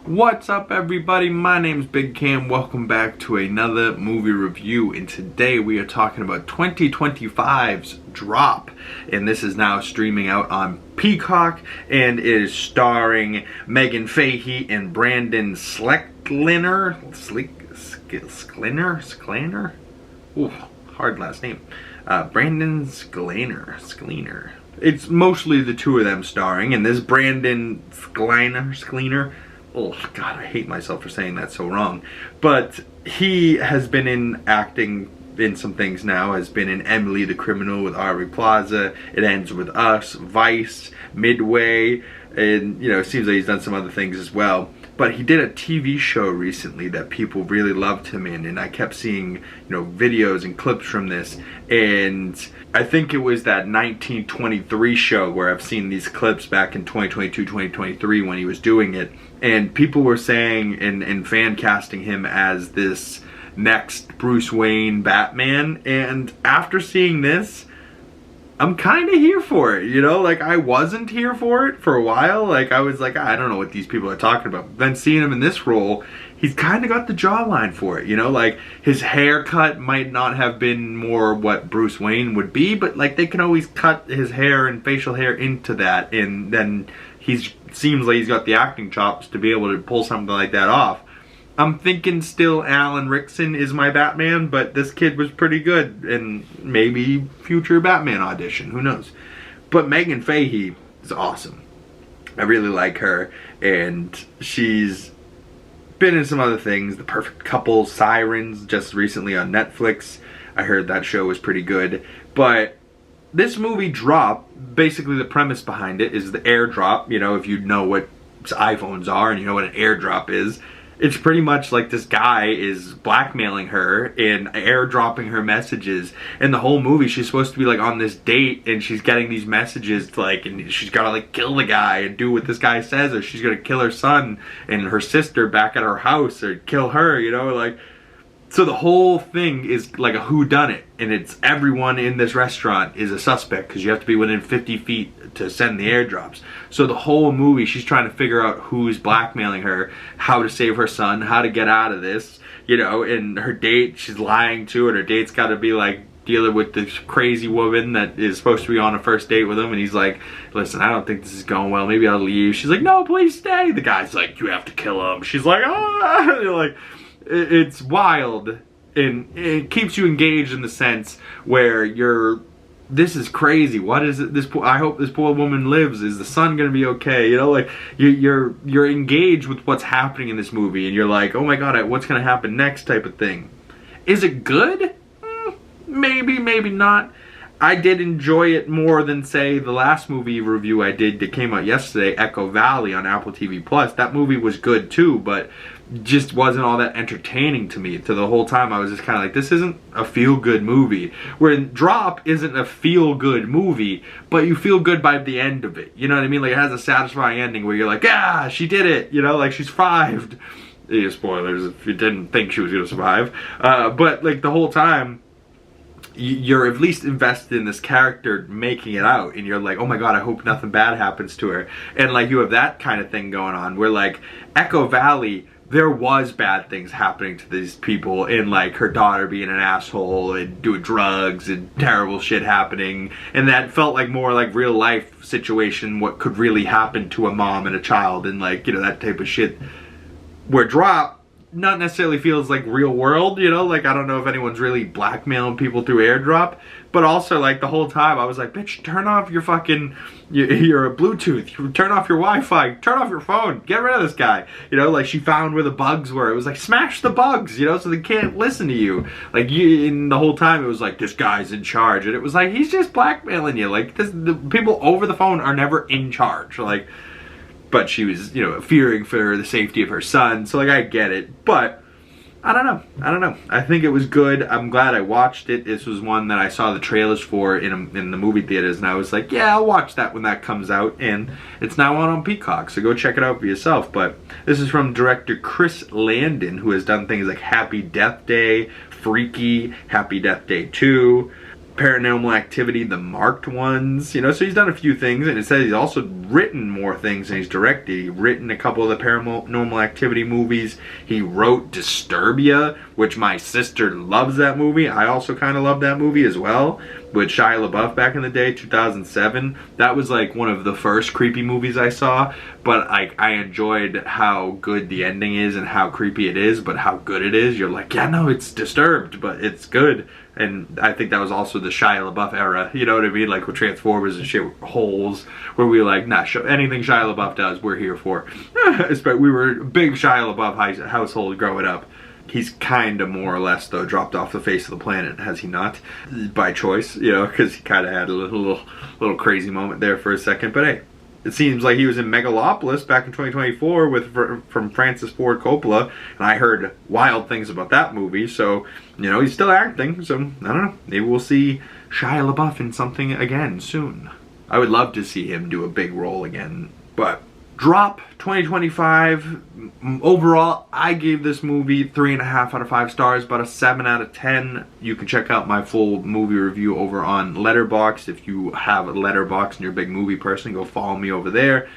What's up, everybody? My name's Big Cam. Welcome back to another movie review, and today we are talking about 2025's Drop, and this is now streaming out on Peacock, and it is starring Meghann Fahy and Brandon Sklenar. Sklenar? Ooh, hard last name. Brandon Sklenar. It's mostly the two of them starring, and this Brandon Sklenar. Oh God, I hate myself for saying that so wrong. But he has been in acting in some things now. Has been in Emily the Criminal with Aubrey Plaza. It Ends With Us, Vice, Midway, and it seems like he's done some other things as well. But he did a TV show recently that people really loved him in, and I kept seeing, videos and clips from this. And I think it was that 1923 show where I've seen these clips back in 2022, 2023 when he was doing it. And people were saying and fan casting him as this next Bruce Wayne Batman. And after seeing this, I'm kind of here for it, I wasn't here for it for a while. I was like, I don't know what these people are talking about. But then seeing him in this role, he's kind of got the jawline for it, his haircut might not have been more what Bruce Wayne would be, but they can always cut his hair and facial hair into that, and then seems like he's got the acting chops to be able to pull something like that off. I'm thinking still Alan Rickson is my Batman, but this kid was pretty good, and maybe future Batman audition, who knows. But Meghann Fahy is awesome. I really like her, and she's been in some other things. The Perfect Couple, Sirens, just recently on Netflix. I heard that show was pretty good. But this movie Drop, basically the premise behind it is the airdrop. If you know what iPhones are and you know what an airdrop is, it's pretty much like this guy is blackmailing her and airdropping her messages. And the whole movie, she's supposed to be on this date, and she's getting these messages and she's gotta kill the guy and do what this guy says, or she's gonna kill her son and her sister back at her house, or kill her, So the whole thing is like a whodunit, and it's everyone in this restaurant is a suspect because you have to be within 50 feet to send the airdrops. So the whole movie, she's trying to figure out who's blackmailing her, how to save her son, how to get out of this, and her date, she's lying to, and her date's got to be dealing with this crazy woman that is supposed to be on a first date with him, and he's like, listen, I don't think this is going well, maybe I'll leave. She's like, no, please stay. The guy's like, you have to kill him. She's like, ah. It's wild, and it keeps you engaged in the sense where this is crazy. What is it? I hope this poor woman lives. Is the son gonna be okay? You're engaged with what's happening in this movie, and you're like, oh my God, what's gonna happen next? Type of thing. Is it good? Maybe, maybe not. I did enjoy it more than, say, the last movie review I did that came out yesterday, Echo Valley on Apple TV+. That movie was good too, but just wasn't all that entertaining to me. To the whole time, I was just kind of like, this isn't a feel-good movie. Where Drop isn't a feel-good movie, but you feel good by the end of it. You know what I mean? It has a satisfying ending where you're like, ah, she did it. She survived. Spoilers if you didn't think she was going to survive. But the whole time, you're at least invested in this character making it out, and you're like, oh my God, I hope nothing bad happens to her. And you have that kind of thing going on where Echo Valley, there was bad things happening to these people, and her daughter being an asshole and doing drugs and terrible shit happening, and that felt more like real life situation, what could really happen to a mom and a child, and that type of shit. Where Drop not necessarily feels like real world, I don't know if anyone's really blackmailing people through airdrop, but also the whole time I was like, bitch, turn off your fucking your Bluetooth, turn off your Wi-Fi, turn off your phone, get rid of this guy. She found where the bugs were. It was smash the bugs, so they can't listen to you. In the whole time it was this guy's in charge, and it was he's just blackmailing you. The people over the phone are never in charge. But she was, fearing for the safety of her son. So, I get it. But, I don't know. I think it was good. I'm glad I watched it. This was one that I saw the trailers for in the movie theaters. And I was like, yeah, I'll watch that when that comes out. And it's now on Peacock. So go check it out for yourself. But this is from director Chris Landon, who has done things like Happy Death Day, Freaky, Happy Death Day 2. Paranormal Activity, the marked ones, you know, so he's done a few things, and it says he's also written more things than he's directed. He's written a couple of the Paranormal Activity movies. He wrote Disturbia, which my sister loves that movie. I also kind of love that movie as well, with Shia LaBeouf back in the day, 2007. That was like one of the first creepy movies I saw, but I enjoyed how good the ending is and how creepy it is, but how good it is. You're like, yeah, no, it's disturbed, but it's good. And I think that was also the Shia LaBeouf era, you know what I mean? Like with Transformers and shit, holes, where we were like, nah, anything Shia LaBeouf does, we're here for. We were a big Shia LaBeouf household growing up. He's kind of more or less, though, dropped off the face of the planet, has he not? By choice, you know, because he kind of had a little crazy moment there for a second. But hey, it seems like he was in Megalopolis back in 2024 from Francis Ford Coppola, and I heard wild things about that movie. So, you know, he's still acting. So, I don't know. Maybe we'll see Shia LaBeouf in something again soon. I would love to see him do a big role again, but... Drop 2025. Overall, I gave this movie 3.5 out of 5 stars, about a 7 out of 10. You can check out my full movie review over on Letterboxd. If you have a Letterboxd and you're a big movie person, go follow me over there.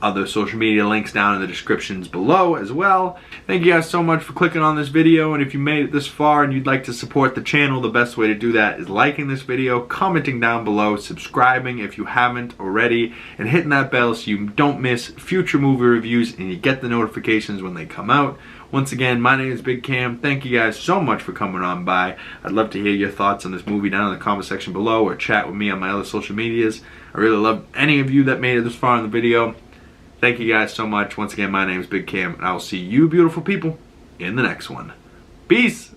Other social media links down in the descriptions below as well. Thank you guys so much for clicking on this video, and if you made it this far and you'd like to support the channel, the best way to do that is liking this video, commenting down below, subscribing if you haven't already, and hitting that bell so you don't miss future movie reviews and you get the notifications when they come out. Once again, my name is Big Cam. Thank you guys so much for coming on by. I'd love to hear your thoughts on this movie down in the comment section below, or chat with me on my other social medias. I really love any of you that made it this far in the video. Thank you guys so much. Once again, my name is Big Cam, and I will see you beautiful people in the next one. Peace!